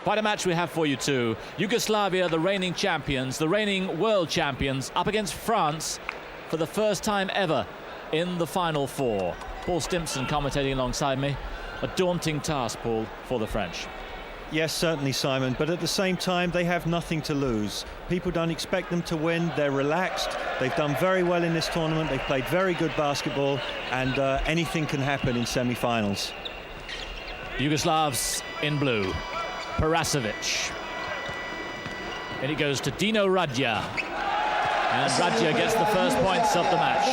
Quite a match we have for you too. Yugoslavia, the reigning champions, the reigning world champions, up against France for the first time ever in the Final Four. Paul Stimpson commentating alongside me. A daunting task, Paul, for the French. Yes, certainly, Simon, but at the same time they have nothing to lose. People don't expect them to win. They're relaxed. They've done very well in this tournament. They've played very good basketball, and anything can happen in semi-finals. Yugoslavs in blue. Parasovic. And it goes to Dino Radja. And Radja gets the first points of the match.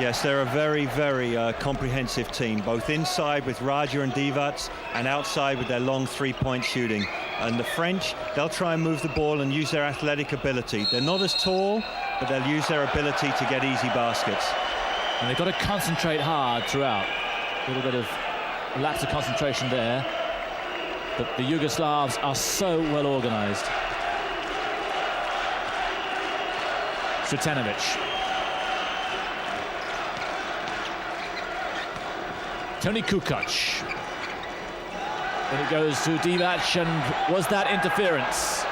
Yes, they're a very, very comprehensive team, both inside with Radja and Divac and outside with their long three-point shooting. And the French, they'll try and move the ball and use their athletic ability. They're not as tall, but they'll use their ability to get easy baskets. And they've got to concentrate hard throughout. A little bit of lapse of concentration there. But the Yugoslavs are so well organised. Sretenovic. Toni Kukoc. And it goes to Divac, and was that interference?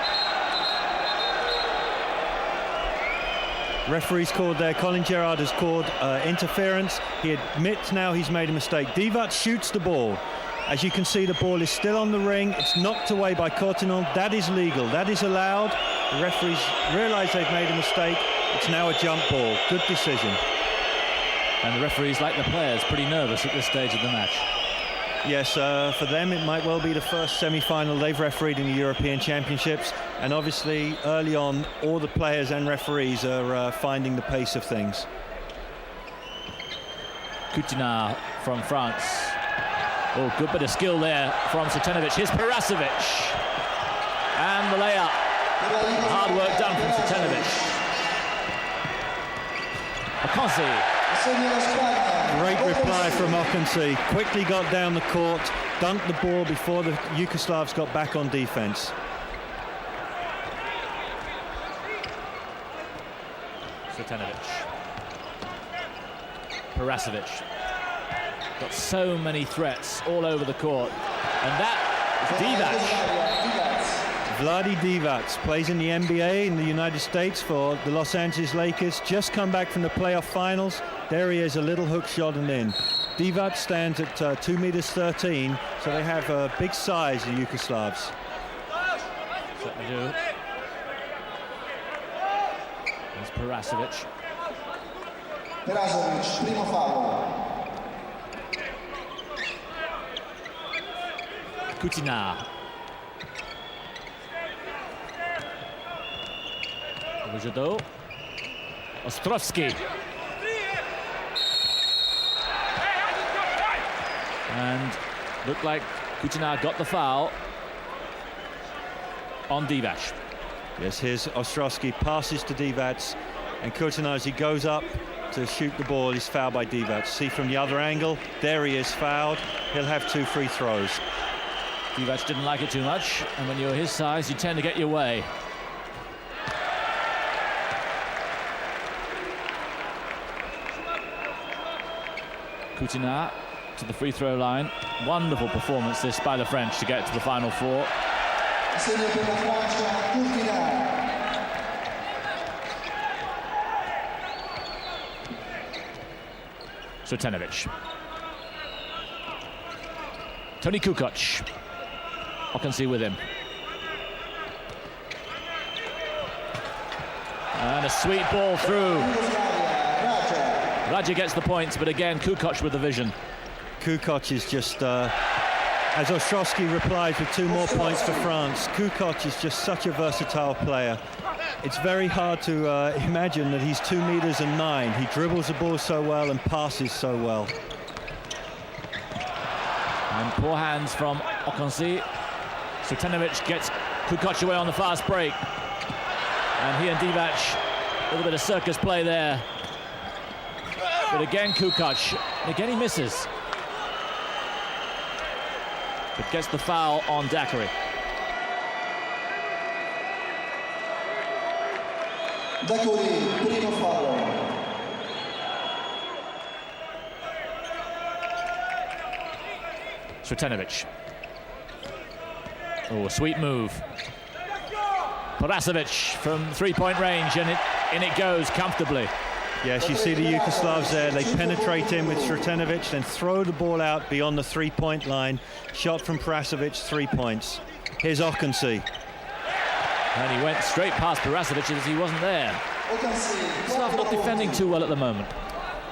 Referee's called there. Colin Gerrard has called interference. He admits now he's made a mistake. Divac shoots the ball. As you can see, the ball is still on the ring. It's knocked away by Courtinon. That is legal. That is allowed. The referees realise they've made a mistake. It's now a jump ball. Good decision. And the referees, like the players, pretty nervous at this stage of the match. Yes, for them it might well be the first semi-final they've refereed in the European Championships. And obviously, early on, all the players and referees are finding the pace of things. Coutinard from France. Oh, good bit of skill there from Sretenovic. Here's Parasovic. And the layup. Hard work done from Sretenovic. Akansi. Great reply from Akansi. Quickly got down the court, dunked the ball before the Yugoslavs got back on defense. Sretenovic. Parasovic. Got so many threats all over the court. And that is Divac. Vlade Divac plays in the NBA in the United States for the Los Angeles Lakers. Just come back from the playoff finals. There he is, a little hook shot and in. Divac stands at 2 meters 13, so they have a big size, the Yugoslavs. Certainly do. There's Parasovic. Primo foul. Coutinard. Jadot. Ostrovsky. And looked like Coutinard got the foul on Divac. Yes, here's Ostrovsky, passes to Divac, and Coutinard, as he goes up to shoot the ball, is fouled by Divac. See from the other angle, there he is, fouled. He'll have 2 free throws. Divac didn't like it too much, and when you're his size, you tend to get your way. Coutinard to the free throw line. Wonderful performance this by the French to get to the Final Four. Sretenovic. Toni Kukoc. Akansi with him. And a sweet ball through. Radja gets the points, but again, Kukoc with the vision. Kukoc is just, as Ostrovsky replies with 2 more points for France, Kukoc is just such a versatile player. It's very hard to imagine that he's 2 meters and 9. He dribbles the ball so well and passes so well. And poor hands from Akansi. Sretenovic gets Kukoc away on the fast break. And he and Divac, a little bit of circus play there. But again, Kukoc, and again he misses. But gets the foul on Daiquiri. Daiquiri, primo foul. Sretenovic. Oh, a sweet move. Parasovic from three-point range, and in it goes comfortably. Yes, you see the Yugoslavs there. They penetrate in with Sretenovic, then throw the ball out beyond the three-point line. Shot from Parasovic, 3 points. Here's Okensi. And he went straight past Parasovic as he wasn't there. Yugoslav not defending too well at the moment.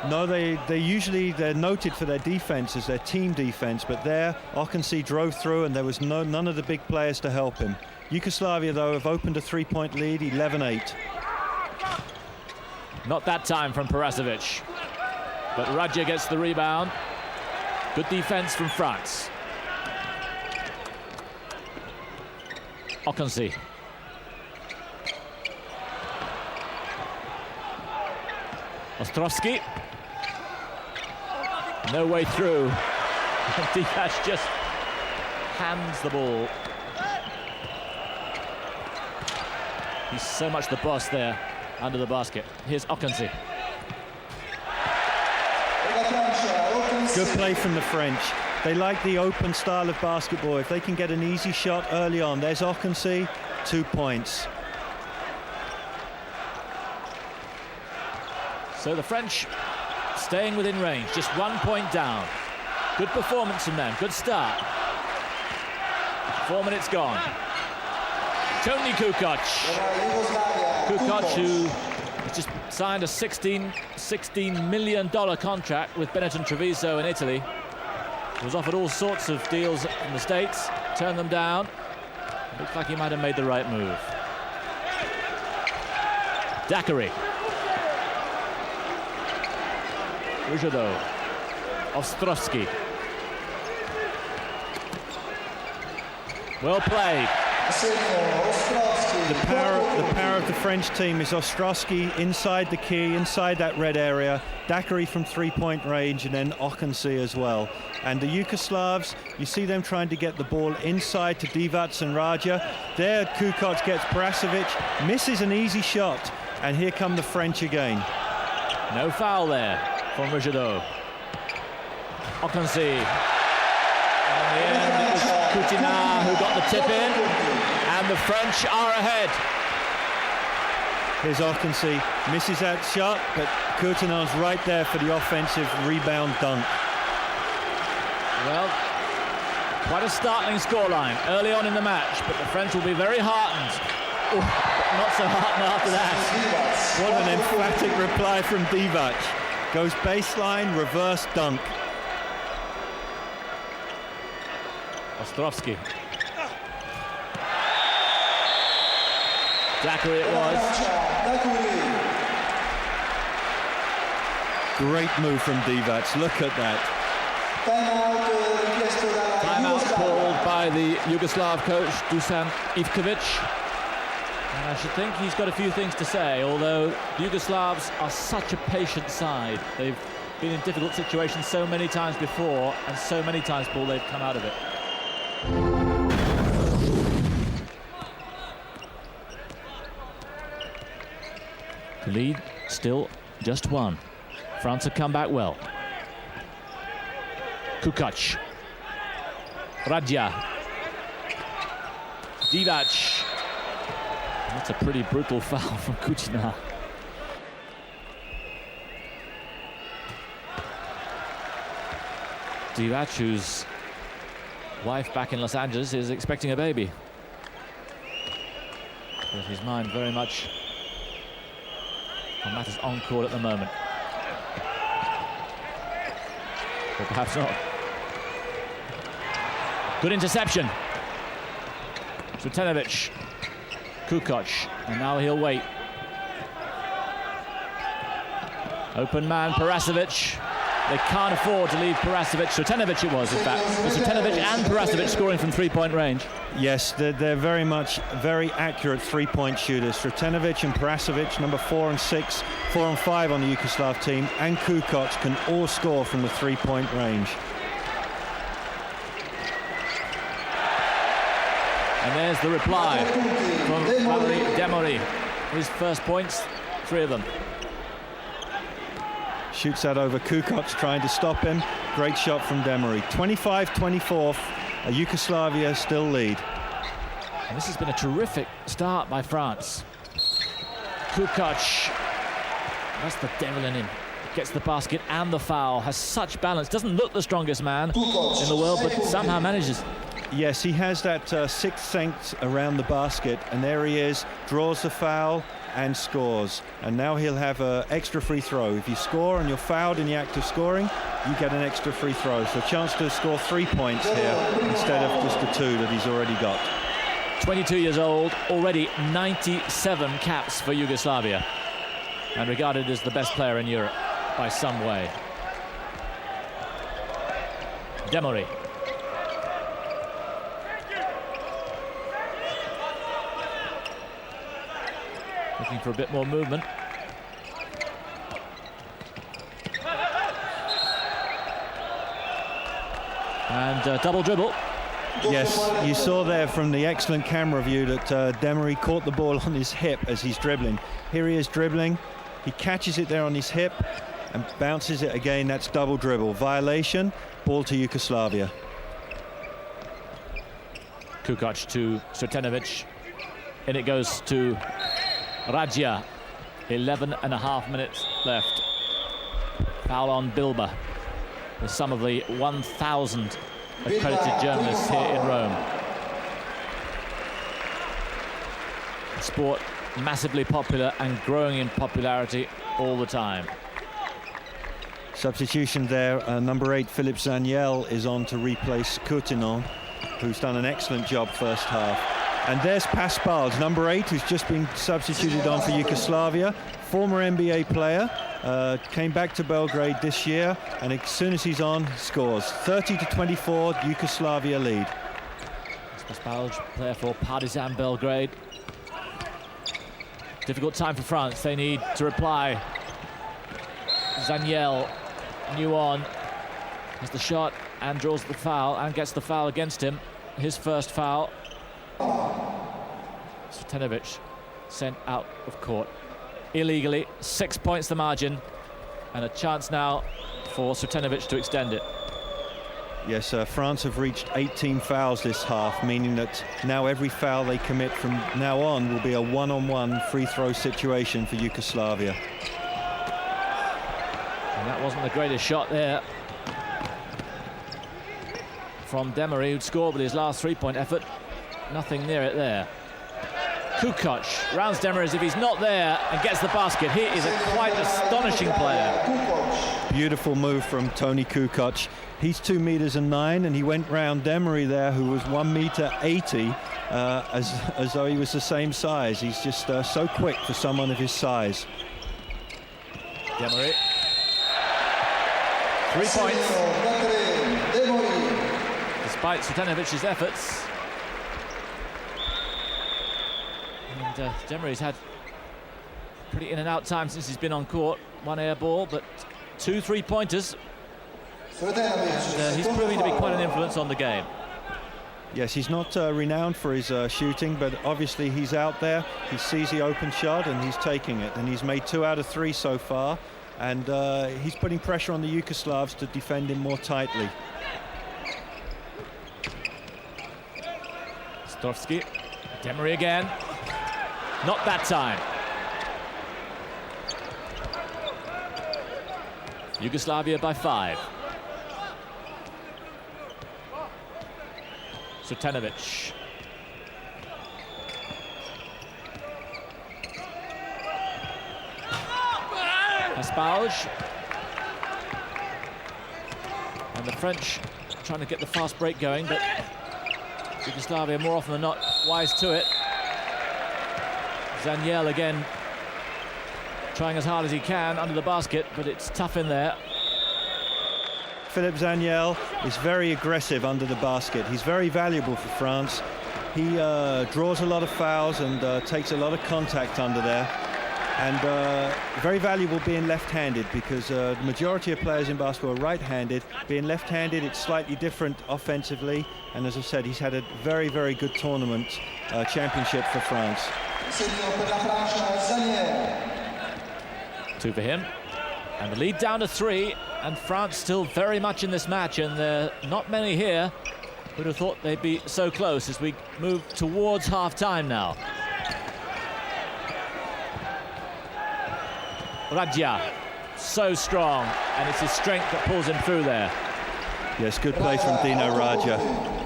No, they're noted for their defense as their team defense, but there Okensi drove through and there was none of the big players to help him. Yugoslavia, though, have opened a three-point lead, 11-8. Not that time from Parasovic, but Radja gets the rebound. Good defense from France. Okensi. Ostrovsky. No way through. Divac just hands the ball. He's so much the boss there under the basket. Here's Okensi. Good play from the French. They like the open style of basketball. If they can get an easy shot early on, there's Okensi, 2 points. So the French staying within range, just 1 point down. Good performance from them, good start. 4 minutes gone. Tony Kukoc. Kukoc, who has just signed a $16 million contract with Benetton Treviso in Italy. He was offered all sorts of deals in the States, turned them down. Looks like he might have made the right move. Daiquiri. Ujado. Ostrovsky. Well played. The power of the French team is Ostrovsky inside the key, inside that red area, Daiquiri from three-point range, and then Okensi as well. And the Yugoslavs, you see them trying to get the ball inside to Divac and Radja. There Kukoc gets Parasovic, misses an easy shot, and here come the French again. No foul there from Ujado. Okensi. And in the end, it was Coutinard who got the tip in. And the French are ahead. Here's Okensi, misses that shot, but Coutinard's right there for the offensive rebound dunk. Well, quite a startling scoreline early on in the match, but the French will be very heartened. Ooh, not so heartened after that. What an emphatic reply from Divac. Goes baseline, reverse dunk. Ostrovsky. Daiquiri it was. Great move from Divac, look at that. Timeout called by the Yugoslav coach Dusan Ivkovic. And I should think he's got a few things to say, although the Yugoslavs are such a patient side. They've been in difficult situations so many times before, and so many times, Paul, they've come out of it. The lead still just one. France have come back well. Kukoc. Radja. Divac. That's a pretty brutal foul from Coutinard. Divac, whose wife back in Los Angeles is expecting a baby. But his mind very much on matters on court at the moment. But perhaps not. Good interception. Sretenovic. Kukoc. And now he'll wait. Open man, Parasovic. They can't afford to leave Parasovic. Sretenovic it was, in fact. But Sretenovic and Parasovic scoring from three-point range. Yes, they're very accurate three-point shooters. Sretenovic and Parasovic, number 4 and 6, 4 and 5 on the Yugoslav team, and Kukoc can all score from the three-point range. And there's the reply from Demory. His first points, 3 of them. Shoots that over Kukoc, trying to stop him. Great shot from Demory. 25-24, Yugoslavia still lead. And this has been a terrific start by France. Kukoc, that's the devil in him. Gets the basket and the foul, has such balance, doesn't look the strongest man in the world, but somehow manages. Yes, he has that sixth sense around the basket, and there he is, draws the foul and scores. And now he'll have an extra free throw. If you score and you're fouled in the act of scoring, you get an extra free throw. So a chance to score 3 points here instead of just the 2 that he's already got. 22 years old, already 97 caps for Yugoslavia, and regarded as the best player in Europe by some way. Demori. Looking for a bit more movement. And double dribble. Yes, you saw there from the excellent camera view that Demori caught the ball on his hip as he's dribbling. Here he is dribbling. He catches it there on his hip and bounces it again. That's double dribble. Violation, ball to Yugoslavia. Kukoc to Sretenovic. And it goes to Radja. 11.5 minutes left. Foul on Bilba. With some of the 1,000 accredited journalists here in Rome. The sport massively popular and growing in popularity all the time. Substitution there, number 8 Philip Zaniel is on to replace Courtinon, who's done an excellent job first half. And there's Paspals, number 8, who's just been substituted on for Yugoslavia, former NBA player, came back to Belgrade this year, and as soon as he's on, scores. 30-24, Yugoslavia lead. Paspals, player for Partizan Belgrade. Difficult time for France. They need to reply. Zaniel, new on, has the shot and draws the foul and gets the foul against him. His first foul. Sretenovic sent out of court illegally. 6 points the margin, and a chance now for Sretenovic to extend it. Yes, France have reached 18 fouls this half, meaning that now every foul they commit from now on will be a one-on-one free throw situation for Yugoslavia. And that wasn't the greatest shot there from Demori, who'd scored with his last three-point effort. Nothing near it there. Kukoc rounds Demori as if he's not there and gets the basket. He is a quite astonishing player. Beautiful move from Tony Kukoc. He's 2 meters and 9, and he went round Demori there, who was 1 meter 80, as though he was the same size. He's just so quick for someone of his size. Demori. 3 points. Despite Sretanovic's efforts. And Demori's had pretty in and out time since he's been on court. 1 air ball, but 2 3-pointers. And he's proving to be quite an influence on the game. Yes, he's not renowned for his shooting, but obviously he's out there. He sees the open shot and he's taking it. And he's made 2 out of 3 so far. And he's putting pressure on the Yugoslavs to defend him more tightly. Strovski. Demori again. Not that time. Yugoslavia by 5. Sretenovic. Paspals. And the French trying to get the fast break going, but Yugoslavia more often than not wise to it. Zaniel again trying as hard as he can under the basket, but it's tough in there. Philip Zaniel is very aggressive under the basket. He's very valuable for France. He draws a lot of fouls and takes a lot of contact under there. And very valuable being left-handed, because the majority of players in basketball are right-handed. Being left-handed, it's slightly different offensively. And as I said, he's had a very, very good tournament championship for France. 2 for him. And the lead down to 3. And France still very much in this match, and there are not many here Would have thought they'd be so close as we move towards half-time now. Radja, so strong, and it's his strength that pulls him through there. Yes, good play from Dino Radja.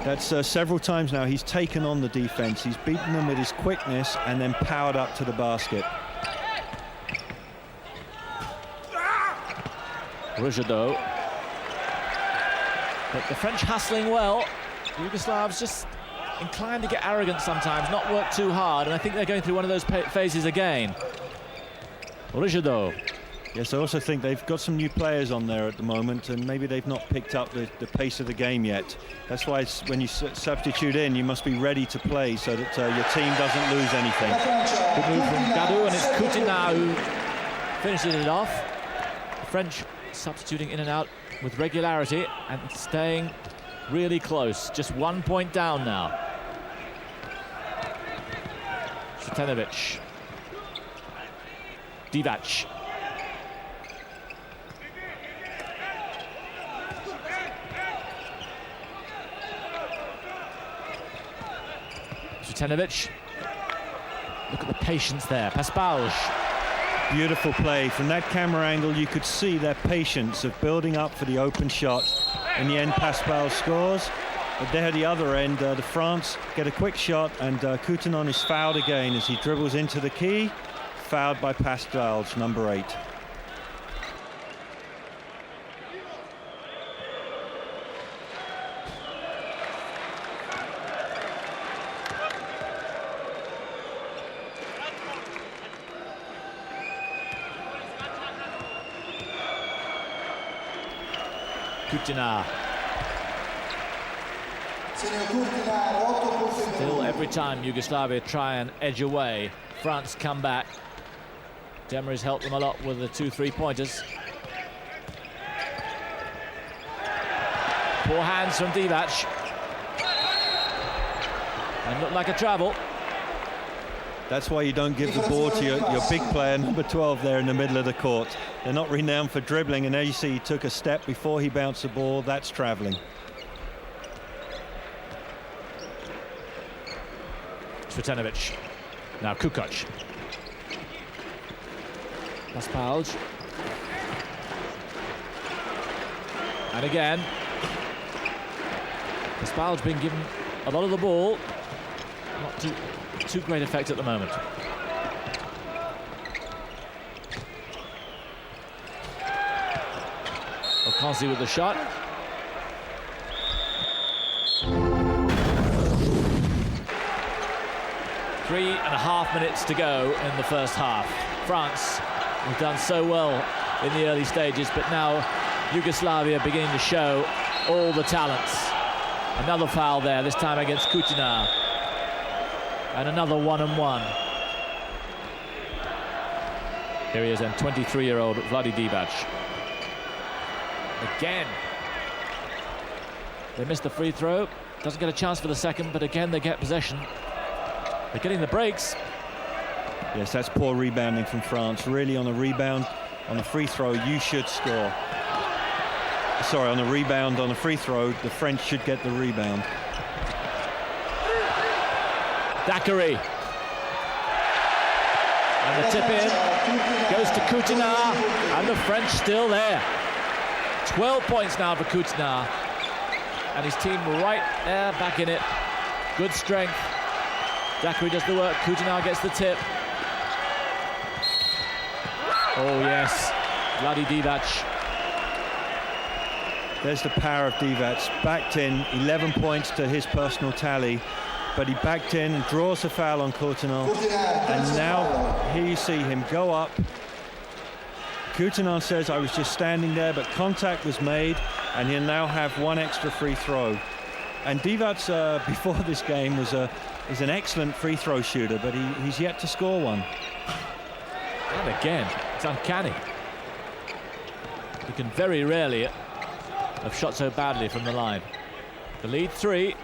That's several times now he's taken on the defense. He's beaten them with his quickness and then powered up to the basket. Rujado. But the French hustling well. The Yugoslavs just inclined to get arrogant sometimes, not work too hard, and I think they're going through one of those phases again. Rujado. Yes, I also think they've got some new players on there at the moment, and maybe they've not picked up the pace of the game yet. That's why when you substitute in, you must be ready to play so that your team doesn't lose anything. Good move from Gadou, and it's Coutinho who finishes it off. The French substituting in and out with regularity and staying really close. Just 1 point down now. Sretenovic. Divac. Sretenovic. Look at the patience there. Paspalj. Beautiful play. From that camera angle, you could see their patience of building up for the open shot. In the end, Paspalj scores. But there at the other end, the France get a quick shot, and Coutinho is fouled again as he dribbles into the key. Fouled by Paspalj, number 8. Coutinho. Still, every time Yugoslavia try and edge away, France come back. Demery's helped them a lot with the 2 3-pointers. Poor hands from Divac. And looked like a travel. That's why you don't give the ball to your big player, number 12, there in the middle of the court. They're not renowned for dribbling, and there you see he took a step before he bounced the ball. That's traveling. Sretenovic. Now Kukoc. Paspalj. And again. Paspalj been given a lot of the ball. Not too great effect at the moment. Okansi with the shot. Three and a half minutes to go in the first half. France have done so well in the early stages, but now Yugoslavia beginning to show all the talents. Another foul there, this time against Coutinho. And another 1-on-1. Here he is then, 23-year-old Vladi Divac. Again. They missed the free throw. Doesn't get a chance for the second, but again they get possession. They're getting the breaks. Yes, that's poor rebounding from France. Really, on a rebound, on a free throw, you should score. Sorry, on a rebound, on a free throw, the French should get the rebound. Daiquiri. And the tip in goes to Coutinho, and the French still there. 12 points now for Coutinho, and his team right there, back in it. Good strength. Daiquiri does the work. Coutinho gets the tip. Oh yes, Vladi Divac. There's the power of Divac. Backed in, 11 points to his personal tally. But he backed in and draws a foul on Coutinho. And now here you see him go up. Coutinho says, I was just standing there, but contact was made, and he'll now have one extra free throw. And Divac, before this game, is an excellent free throw shooter, but he's yet to score one. And again, it's uncanny. He can very rarely have shot so badly from the line. The lead 3.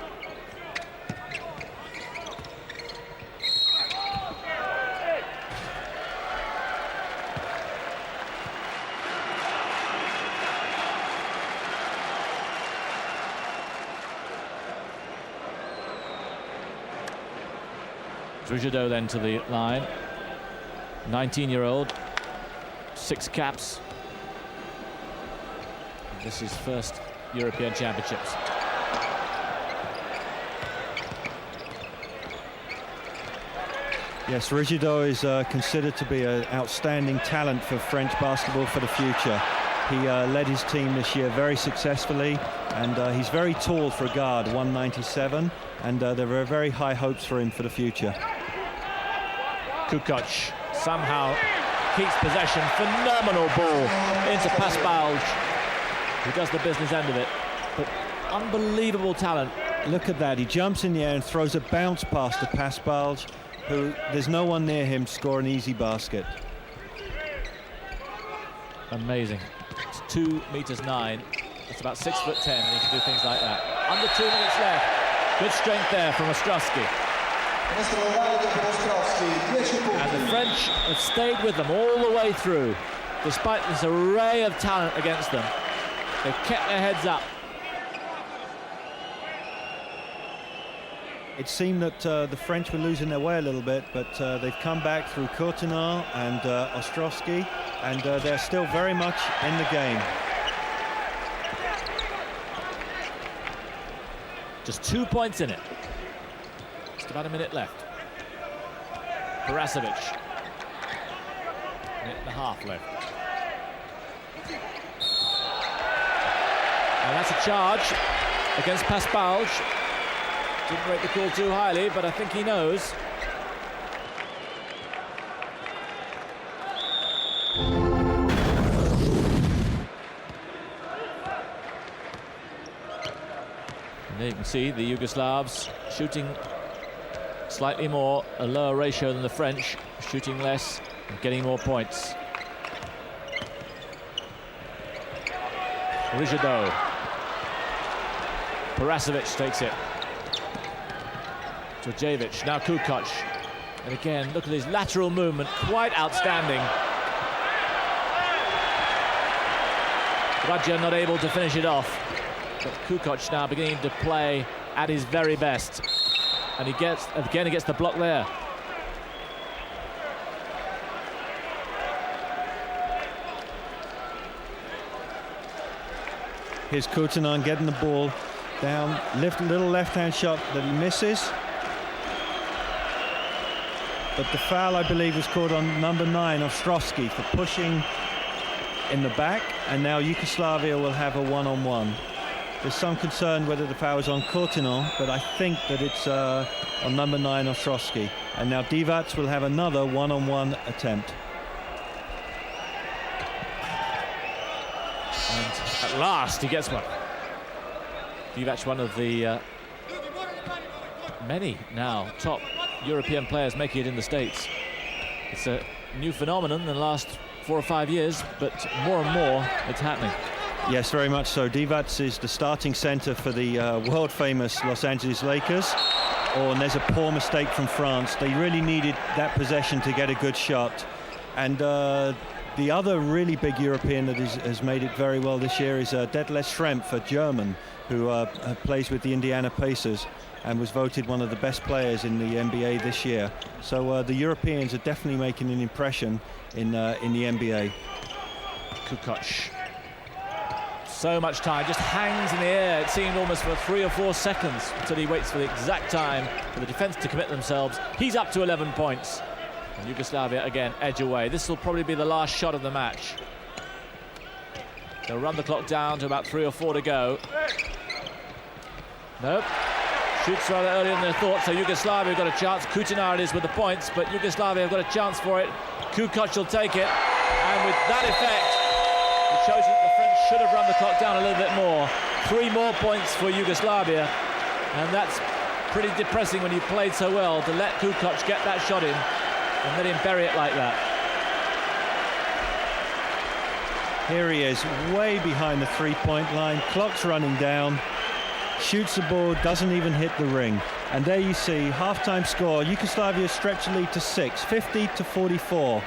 Rigideau then to the line. 19-year-old, 6 caps. This is first European Championships. Yes, Rigideau is considered to be an outstanding talent for French basketball for the future. He led his team this year very successfully, and he's very tall for a guard, 197, and there are very high hopes for him for the future. Kukoc somehow keeps possession. Phenomenal ball into Pasbalj, who does the business end of it. But unbelievable talent. Look at that. He jumps in the air and throws a bounce pass to Pasbalj, who there's no one near him to score an easy basket. Amazing. It's 2 meters 9. It's about 6'10", and he can do things like that. Under 2 minutes left. Good strength there from Ostrowski. And the French have stayed with them all the way through, despite this array of talent against them. They've kept their heads up. It seemed that the French were losing their way a little bit, but they've come back through Courtenay and Ostrowski, and they're still very much in the game. Just 2 points in it. Just about a minute left. Parasevic. Minute and a half left. And that's a charge against Pasbalj. Didn't rate the call too highly, but I think he knows. And there you can see the Yugoslavs shooting slightly more, a lower ratio than the French, shooting less and getting more points. Rigideau. Parasevic takes it. Djordjevic, now Kukoc. And again, look at his lateral movement, quite outstanding. Radja not able to finish it off. But Kukoc now beginning to play at his very best. And he gets the block there. Here's Courtenay getting the ball down, little left-hand shot that he misses. But the foul, I believe, was called on number 9, Ostrowski, for pushing in the back, and now Yugoslavia will have a one-on-one. There's some concern whether the foul is on Courtenay, but I think that it's on number 9, Ostrowski. And now Divac will have another one-on-one attempt. And at last he gets one. Divac, one of the many now top European players making it in the States. It's a new phenomenon in the last 4 or 5 years, but more and more it's happening. Yes, very much so. Divac is the starting center for the world-famous Los Angeles Lakers. Oh, and there's a poor mistake from France. They really needed that possession to get a good shot. And the other really big European that has made it very well this year is Detlef Schrempf, a German who plays with the Indiana Pacers and was voted one of the best players in the NBA this year. So the Europeans are definitely making an impression in the NBA. Kukoc. So much time, just hangs in the air. It seemed almost for 3 or 4 seconds until he waits for the exact time for the defense to commit themselves. He's up to 11 points. And Yugoslavia again edge away. This will probably be the last shot of the match. They'll run the clock down to about 3 or 4 to go. Nope. Shoots rather earlier than they thought, so Yugoslavia have got a chance. Courtenay it is with the points, but Yugoslavia have got a chance for it. Kukoc will take it, and with that effect, it shows you that the French should have run the clock down a little bit more. 3 more points for Yugoslavia, and that's pretty depressing when you played so well to let Kukoc get that shot in and let him bury it like that. Here he is, way behind the three-point line. Clock's running down. Shoots the ball, doesn't even hit the ring. And there you see, half-time score. Yugoslavia stretch the lead to 6, 50-44.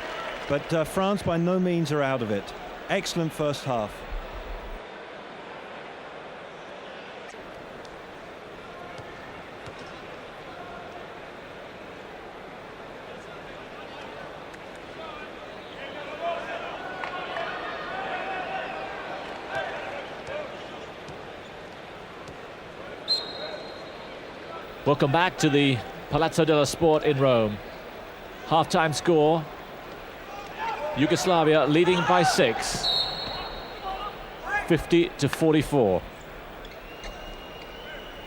But France by no means are out of it. Excellent first half. Welcome back to the Palazzo dello Sport in Rome. Half-time score. Yugoslavia leading by 6. 50-44.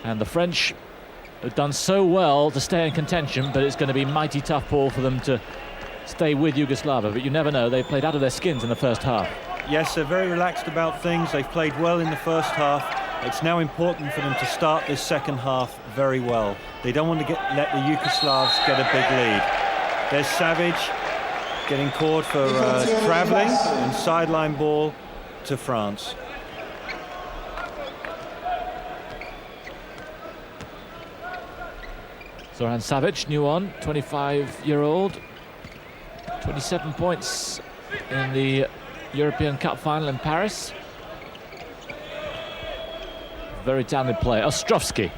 And the French have done so well to stay in contention, but it's going to be mighty tough ball for them to stay with Yugoslavia. But you never know, they played out of their skins in the first half. Yes, they're very relaxed about things. They've played well in the first half. It's now important for them to start this second half very well. They don't want to let the Yugoslavs get a big lead. There's Savic getting caught for travelling, and sideline ball to France. Zoran Savic, new on, 25-year-old. 27 points in the European Cup final in Paris. Very talented player. Ostrovsky.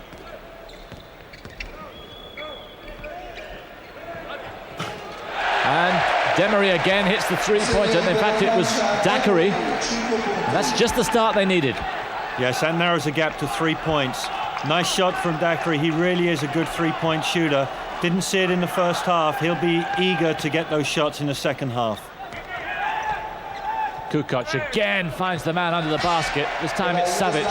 And Demery again hits the three-pointer. In fact, it was Daiquiri. That's just the start they needed. Yes, that narrows the gap to 3 points. Nice shot from Daiquiri. He really is a good three-point shooter. Didn't see it in the first half. He'll be eager to get those shots in the second half. Kukoc again finds the man under the basket. This time it's Savic.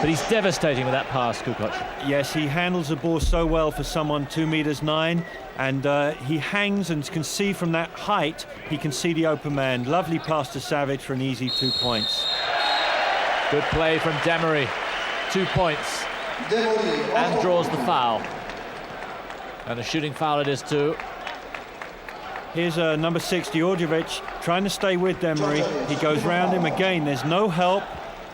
But he's devastating with that pass, Kukoc. Yes, he handles the ball so well for someone 2'9", and he hangs and can see from that height, he can see the open man. Lovely pass to Savic for an easy 2 points. Good play from Demery. 2 points. And draws the foul. And a shooting foul it is too. Here's number 6, Djordjevic, trying to stay with Demery. He goes round him again. There's no help.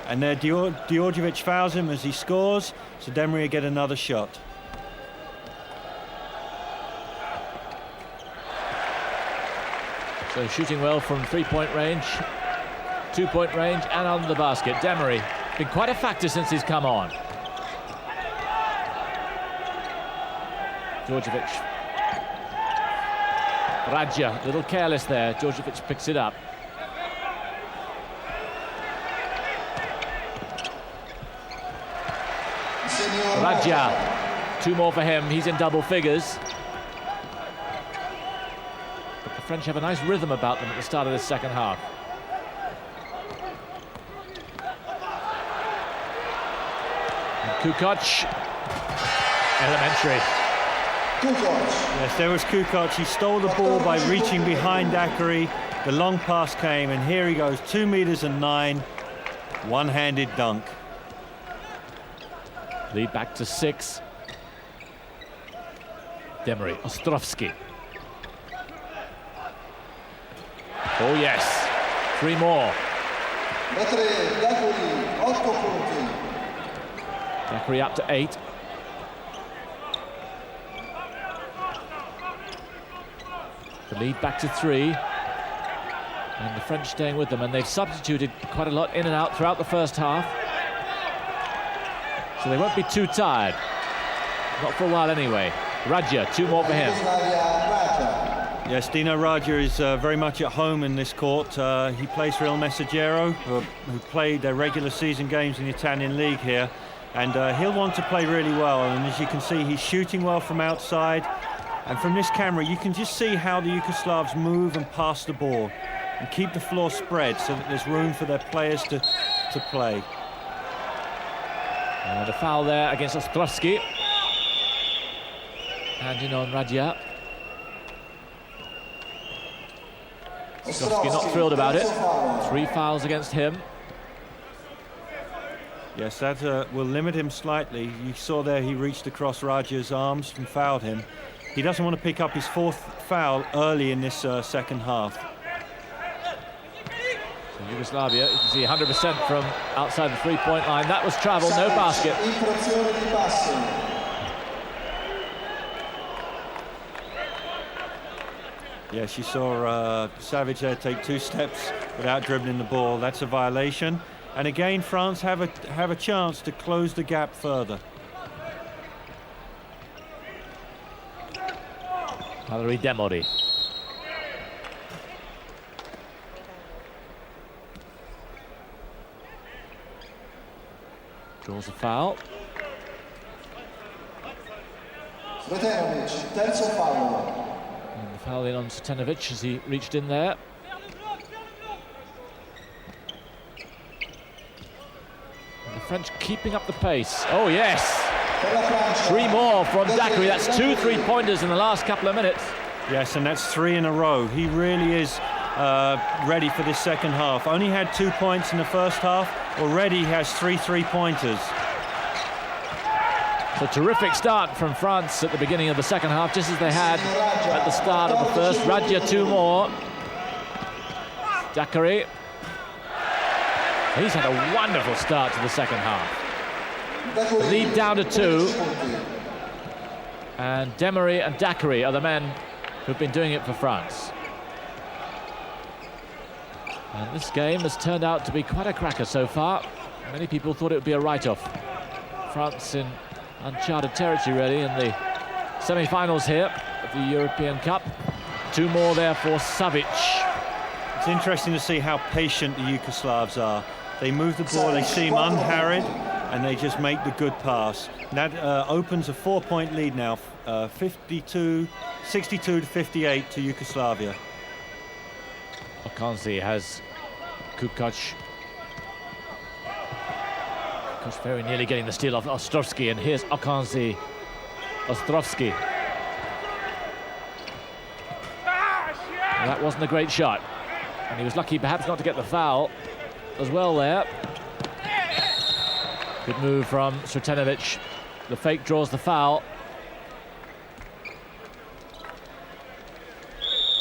And there Djordjevic fouls him as he scores. So Demery will get another shot. So shooting well from three-point range, two-point range, and under the basket. Demery, been quite a factor since he's come on. Djordjevic. Radja, a little careless there. Djordjevic picks it up. Radja, 2 more for him. He's in double figures. But the French have a nice rhythm about them at the start of this second half. And Kukoc, elementary. Yes, there was Kukoc. He stole the ball by reaching behind Daiquiri. The long pass came, and here he goes, 2'9", one-handed dunk. Lead back to 6. Demery, Ostrovsky. Oh yes, 3 more. Daiquiri up to 8. The lead back to 3. And the French staying with them, and they've substituted quite a lot in and out throughout the first half. So they won't be too tired. Not for a while anyway. Radja, 2 more for him. Yes, Dino Radja is very much at home in this court. He plays for Il Messaggero, who played their regular season games in the Italian league here. And he'll want to play really well. And as you can see, he's shooting well from outside. And from this camera, you can just see how the Yugoslavs move and pass the ball and keep the floor spread so that there's room for their players to play. And a foul there against Ostrovsky. Handing on Radja. Ostrovsky not thrilled about it. 3 fouls against him. Yes, that will limit him slightly. You saw there he reached across Radja's arms and fouled him. He doesn't want to pick up his 4th foul early in this second half. So Yugoslavia, you can see 100% from outside the 3-point line. That was travel, no basket. Yes, you saw Savic there take 2 steps without dribbling the ball. That's a violation. And again, France have a chance to close the gap further. Valery Demery. Draws a foul. Sretenovic, terzo fallo. And the foul in on Sretenovic as he reached in there. And the French keeping up the pace. Oh yes! 3 more from Dacry. That's 2 3-pointers in the last couple of minutes. Yes, and that's 3 in a row. He really is ready for this second half. Only had 2 points in the first half. Already has 3 3-pointers. It's a terrific start from France at the beginning of the second half, just as they had at the start of the first. Radja 2 more. Dacry. He's had a wonderful start to the second half. The lead down to 2. And Demery and Dacry are the men who've been doing it for France. And this game has turned out to be quite a cracker so far. Many people thought it would be a write-off. France in uncharted territory, really, in the semi-finals here of the European Cup. 2 more there for Savic. It's interesting to see how patient the Yugoslavs are. They move the ball, they seem unharried, and they just make the good pass. That opens a 4-point lead now, 62 to 58 to Yugoslavia. Akansi has Kukoc. Kukoc very nearly getting the steal off Ostrovsky, and here's Akansi. Ostrovsky. That wasn't a great shot, and he was lucky perhaps not to get the foul as well there. Good move from Sretenovic. The fake draws the foul.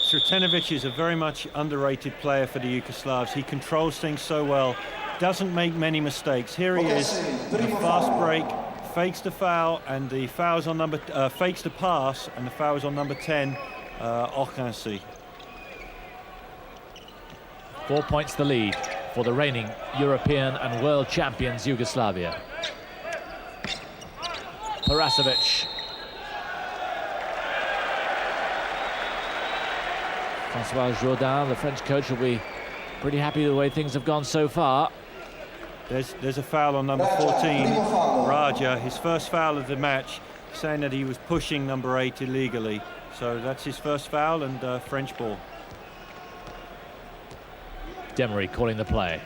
Sretenovic is a very much underrated player for the Yugoslavs. He controls things so well, doesn't make many mistakes. Here he is, in a fast break, fakes the foul, and the foul's on fakes the pass, and the foul is on number 10, Akansi. 4 points the lead for the reigning European and world champions Yugoslavia. Parasovic. Francois Jourdain, the French coach, will be pretty happy with the way things have gone so far. There's a foul on number 14, Radja, his first foul of the match, saying that he was pushing number 8 illegally. So that's his first foul, and French ball. Demery calling the play.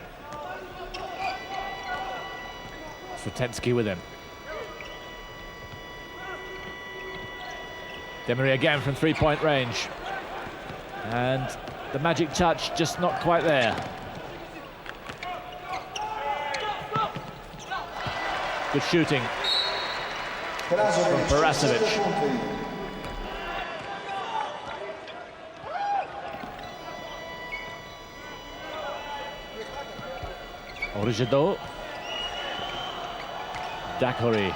Sretensky with him. Demery again from 3-point range. And the magic touch just not quite there. Good shooting from Parasovic. Orjado. Dacry.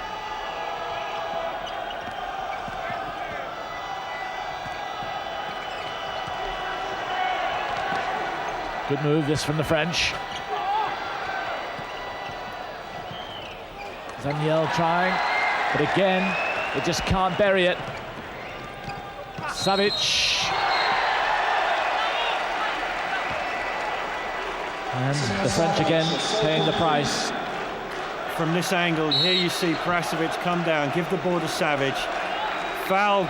Good move, this from the French. Zaniel trying, but again, they just can't bury it. Savic. And the French again paying the price. From this angle, here you see Parasovic come down, give the ball to Savic. Fouled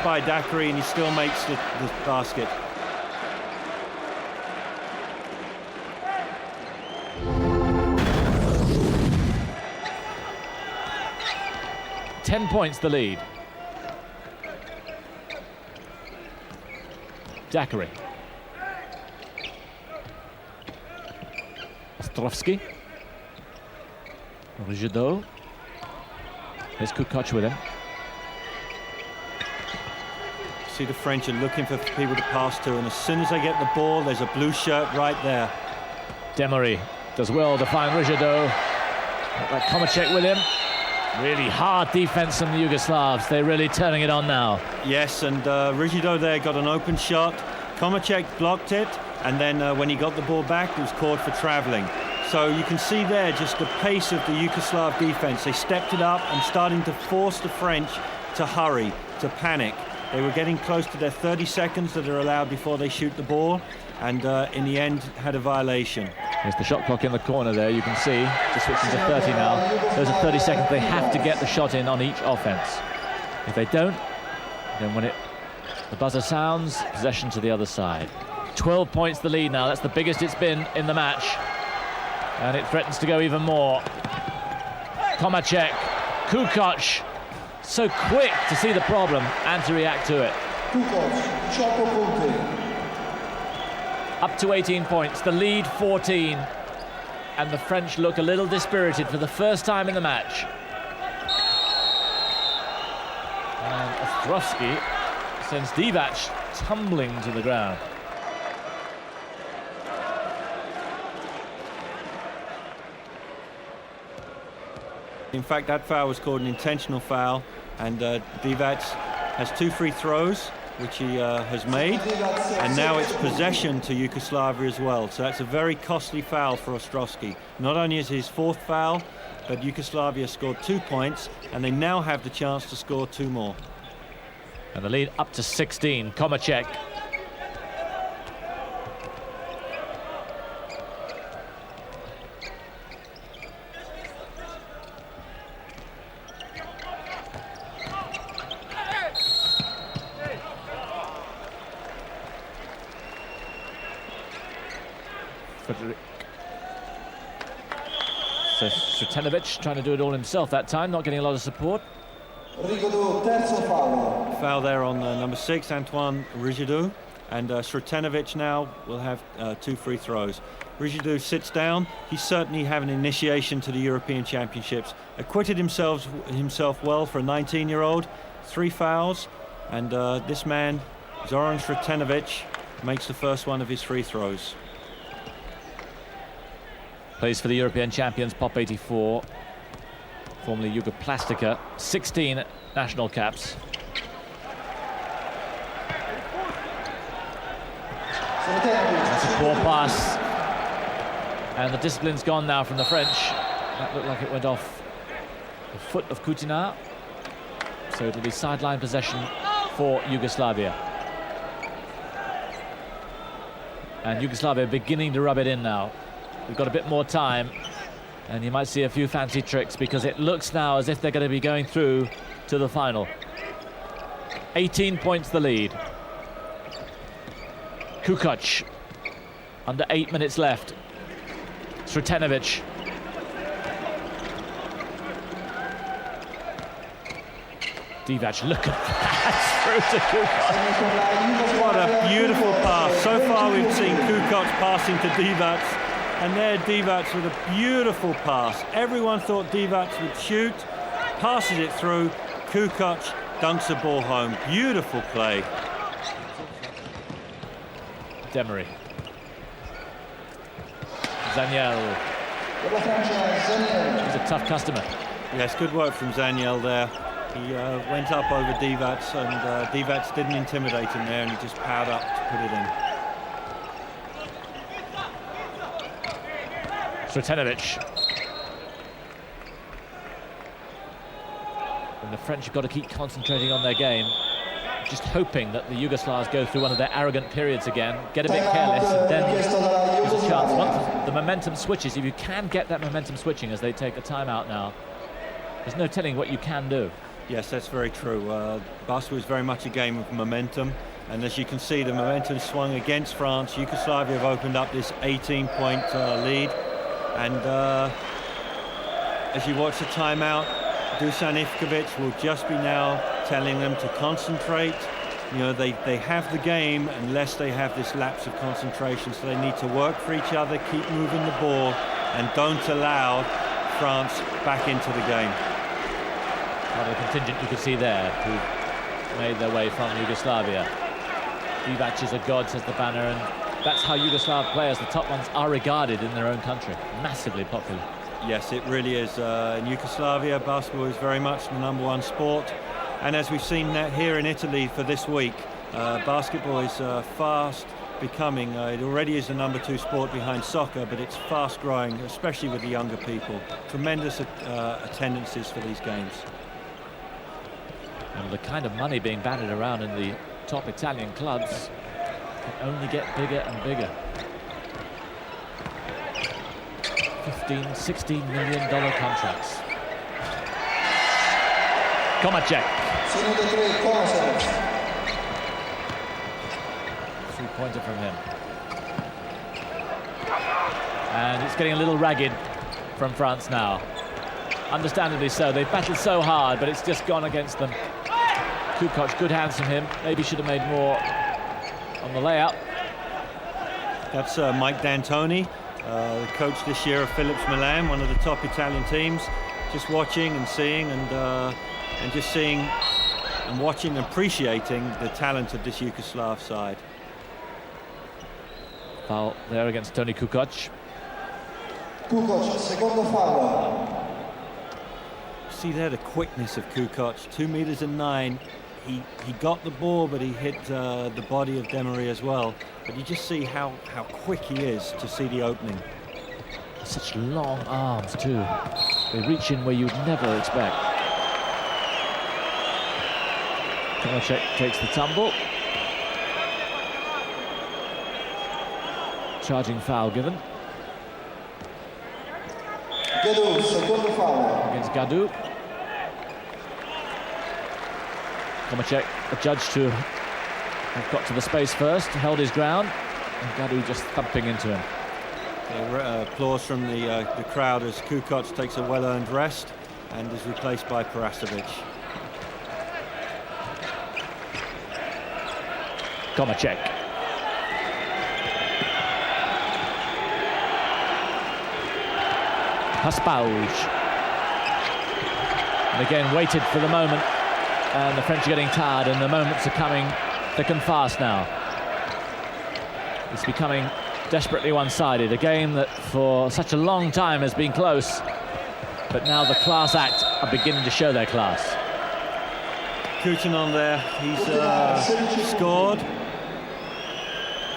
by Dacry, and he still makes the basket. Points the lead. Dacry. Ostrovsky. Orjado. Here's Kukoc with him. See, the French are looking for people to pass to, and as soon as they get the ball, there's a blue shirt right there. Demery does well to find Orjado. Got Komacek with him. Really hard defense from the Yugoslavs. They're really turning it on now. Yes, and Rigido there got an open shot. Komacek blocked it, and then when he got the ball back, it was called for travelling. So you can see there just the pace of the Yugoslav defense. They stepped it up and starting to force the French to hurry, to panic. They were getting close to their 30 seconds that are allowed before they shoot the ball, and in the end had a violation. There's the shot clock in the corner there, you can see. Just switching to 30 now. Those are 30 seconds. They have to get the shot in on each offense. If they don't, then when the buzzer sounds, possession to the other side. 12 points the lead now. That's the biggest it's been in the match. And it threatens to go even more. Komacek, Kukoc, so quick to see the problem and to react to it. Up to 18 points, the lead 14. And the French look a little dispirited for the first time in the match. And Ostrovsky sends Divac tumbling to the ground. In fact, that foul was called an intentional foul, and Divac has 2 free throws, which he has made, and now it's possession to Yugoslavia as well. So that's a very costly foul for Ostrovsky. Not only is his 4th foul, but Yugoslavia scored 2 points, and they now have the chance to score 2 more. And the lead up to 16, Komacek. So Sretenovic trying to do it all himself that time, not getting a lot of support. Foul there on number 6, Antoine Rigidou, and Sretenovic now will have 2 free throws. Rigidou sits down. He's certainly having initiation to the European Championships. Acquitted himself well for a 19-year-old. 3 fouls, and this man, Zoran Sretenovic, makes the first one of his free throws. Plays for the European champions, Pop 84, formerly Yugoplastica, 16 national caps. That's a poor pass. And the discipline's gone now from the French. That looked like it went off the foot of Coutinard. So it'll be sideline possession for Yugoslavia. And Yugoslavia beginning to rub it in now. We've got a bit more time, and you might see a few fancy tricks, because it looks now as if they're going to be going through to the final. 18 points the lead. Kukoc, under 8 minutes left. Sretenovic. Divac, look at that, through to Kukoc. What a beautiful pass. So far we've seen Kukoc passing to Divac, and there Divac with a beautiful pass. Everyone thought Divac would shoot, passes it through, Kukoc dunks the ball home. Beautiful play. Demery. Zaniel. He's a tough customer. Yes, good work from Zaniel there. He went up over Divac, and Divac didn't intimidate him there, and he just powered up to put it in. Sretenovic. And the French have got to keep concentrating on their game, just hoping that the Yugoslavs go through one of their arrogant periods again, get a bit careless, and then there's a chance. Once the momentum switches, if you can get that momentum switching as they take a timeout now, there's no telling what you can do. Yes, that's very true. Basketball is very much a game of momentum, and as you can see, the momentum swung against France. Yugoslavia have opened up this 18-point lead, and as you watch the timeout, Dusan Ivkovic will just be now telling them to concentrate. You know, they have the game unless they have this lapse of concentration, so they need to work for each other, keep moving the ball, and don't allow France back into the game. Well, the contingent you could see there who made their way from Yugoslavia. Divac is a god, says the banner, and that's how Yugoslav players, the top ones, are regarded in their own country. Massively popular. Yes, it really is. In Yugoslavia, basketball is very much the #1 sport. And as we've seen here in Italy for this week, basketball is fast becoming, it already is the #2 sport behind soccer, but it's fast growing, especially with the younger people. Tremendous attendances for these games. And the kind of money being batted around in the top Italian clubs can only get bigger and bigger. $15, $16 million contracts. Komacek. 3-3, 3-pointer from him. And it's getting a little ragged from France now. Understandably so. They've battled so hard, but it's just gone against them. Kukoc, good hands from him. Maybe should have made more on the layout. That's Mike D'Antoni, the coach this year of Philips Milan, one of the top Italian teams. Just watching and seeing and just seeing and watching and appreciating the talent of this Yugoslav side. Foul there against Toni Kukoc. Kukoc, secondo fallo. See there the quickness of Kukoc, 2 meters and 9. He got the ball, but he hit the body of Demery as well. But you just see how quick he is to see the opening. Such long arms too. They reach in where you'd never expect. Komacek takes the tumble. Charging foul given. Gadou, secondo fallo. Against Gadou. Komacek adjudged to have got to the space first, held his ground, and Gadou just thumping into him. Applause from the crowd as Kukoc takes a well-earned rest and is replaced by Parasovic. Komacek. Paspauj. And again waited for the moment, and the French are getting tired, and the moments are coming thick and fast now. It's becoming desperately one-sided, a game that for such a long time has been close, but now the class act are beginning to show their class. Kutunon there, he's scored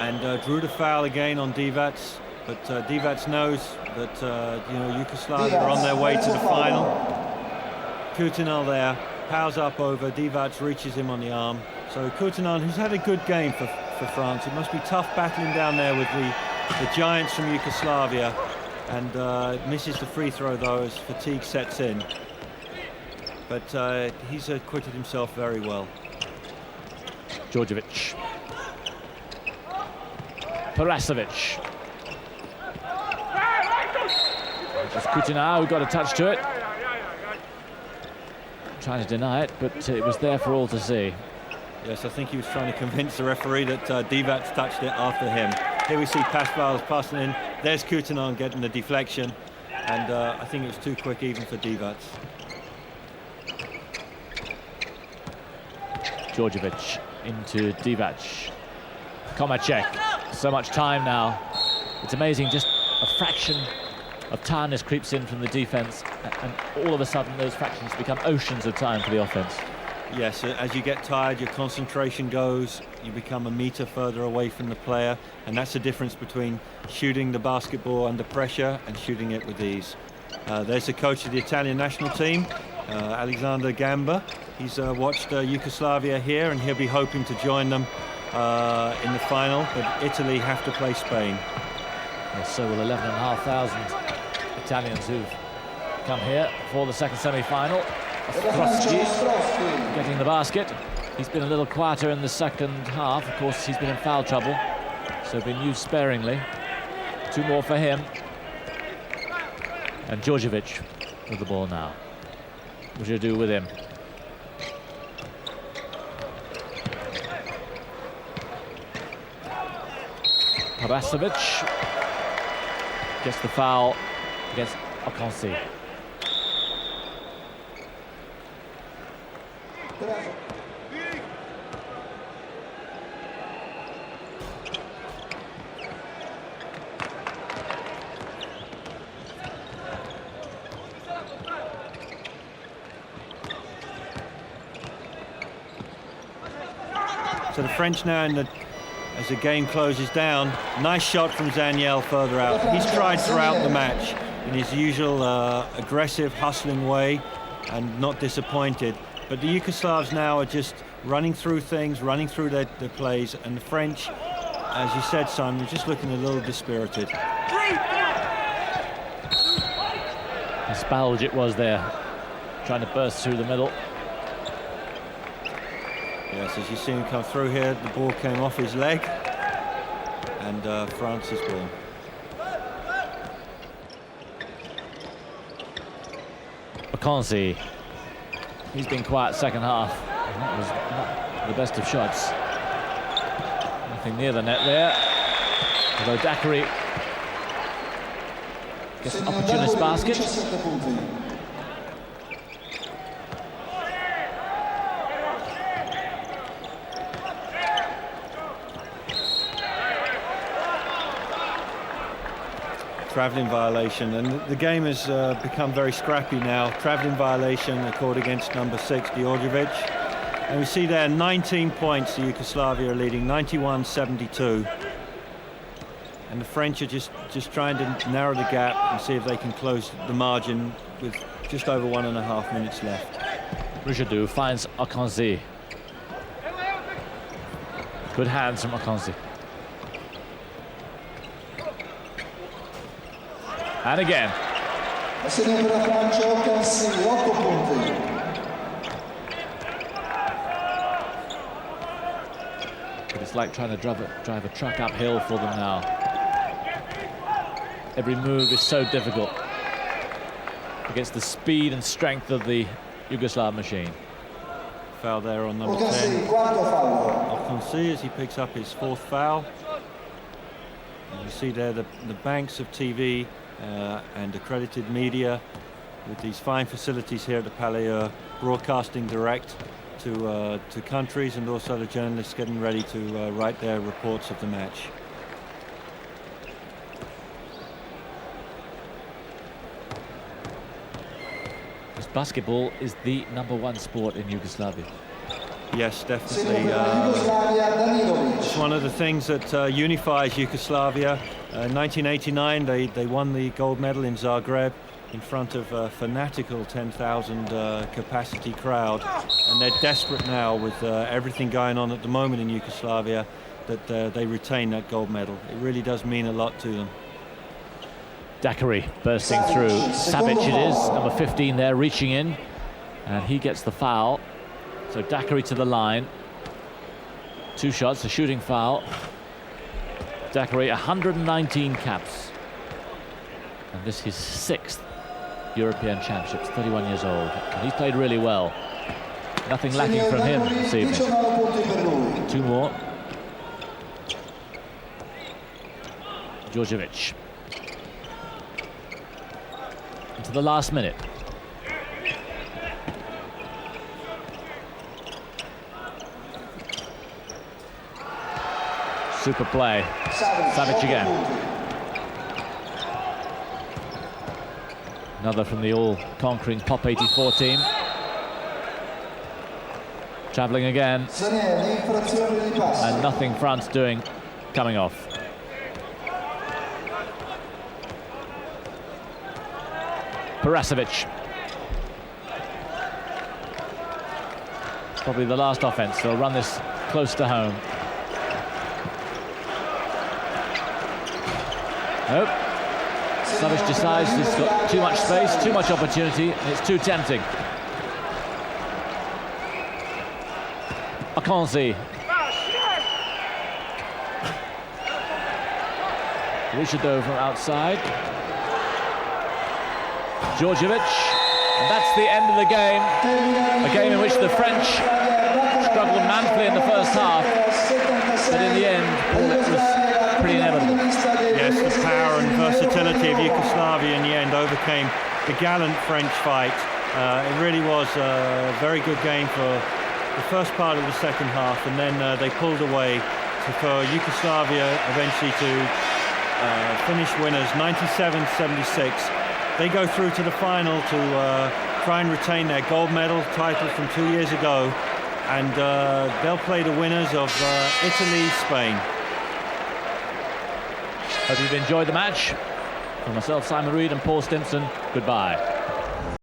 and drew the foul again on Divac, but Divac knows that Yugoslavia are on their way to the final. Kutunon there, powers up over, Divac reaches him on the arm. So Kutunon, who's had a good game for France, it must be tough battling down there with the giants from Yugoslavia, and misses the free throw though as fatigue sets in. But he's acquitted himself very well. Djordjevic. Parasovic. It's Kutunon who got a touch to it. Trying to deny it, but it was there for all to see. Yes, I think he was trying to convince the referee that Divac touched it after him. Here we see Paspals passing in. There's Kutunon getting the deflection, and I think it was too quick even for Divac. Djordjevic into Divac. Komacek. So much time now. It's amazing, just a fraction of tiredness creeps in from the defense, and all of a sudden those fractions become oceans of time for the offense. Yes, as you get tired, your concentration goes, you become a meter further away from the player, and that's the difference between shooting the basketball under pressure and shooting it with ease. There's the coach of the Italian national team, Alexander Gamba. He's watched Yugoslavia here, and he'll be hoping to join them in the final, but Italy have to play Spain. Yes, so will 11,500 Italians who've come here for the second semi-final. Trotsky getting the basket. He's been a little quieter in the second half. Of course, he's been in foul trouble, so been used sparingly. 2 more for him. And Djordjevic with the ball now. What do you do with him? Parasovic gets the foul against Akansi. So the French now as the game closes down. Nice shot from Zaniel further out. He's tried throughout the match in his usual aggressive, hustling way, and not disappointed. But the Yugoslavs now are just running through things, running through their plays, and the French, as you said, Simon, just looking a little dispirited. Paspauj it was there, trying to burst through the middle. Yes, as you see him come through here, the ball came off his leg, and France's ball. Akanji. He's been quiet second half. And that was not the best of shots. Nothing near the net there. Although Dakary gets an opportunist basket. Travelling violation, and the game has become very scrappy now. Travelling violation, a court against number 6, Djordjevic. And we see there 19 points, the Yugoslavia are leading, 91-72. And the French are just trying to narrow the gap and see if they can close the margin with just over 1.5 minutes left. Richardou finds Akanji. Good hands from Akanji. And again. But it's like trying to drive a truck uphill for them now. Every move is so difficult against the speed and strength of the Yugoslav machine. Foul there on number 10. Akanji as he picks up his 4th foul. And you see there the banks of TV and accredited media with these fine facilities here at the Palais, broadcasting direct to countries, and also the journalists getting ready to write their reports of the match. This basketball is the #1 sport in Yugoslavia. Yes, definitely. It's one of the things that unifies Yugoslavia. In 1989, they won the gold medal in Zagreb in front of a fanatical 10,000 capacity crowd, and they're desperate now with everything going on at the moment in Yugoslavia that they retain that gold medal. It really does mean a lot to them. Dakary bursting through. Savic it is, number 15 there, reaching in, and he gets the foul. So Dakary to the line. 2 shots, a shooting foul. Dakary, 119 caps. And this is his 6th European Championships, 31 years old. And he's played really well. Nothing lacking from him this evening. 2 more. Djordjevic. Into the last minute. Super play. Savic again. Another from the all-conquering Pop 84 team. Travelling again. And nothing France doing coming off. Parasevic. Probably the last offence. They'll run this close to home. Nope. Savic decides he's got too much space, too much opportunity, and it's too tempting. Akanji. Richardou from outside. Djordjevic. And that's the end of the game. A game in which the French struggled manfully in the first half. But in the end, it was pretty inevitable. Yes, the power and versatility of Yugoslavia in the end overcame the gallant French fight. It really was a very good game for the first part of the second half, and then they pulled away for Yugoslavia eventually to finish winners 97-76. They go through to the final to try and retain their gold medal title from 2 years ago, and they'll play the winners of Italy, Spain. Hope you've enjoyed the match. For myself, Simon Reed, and Paul Stimpson, goodbye.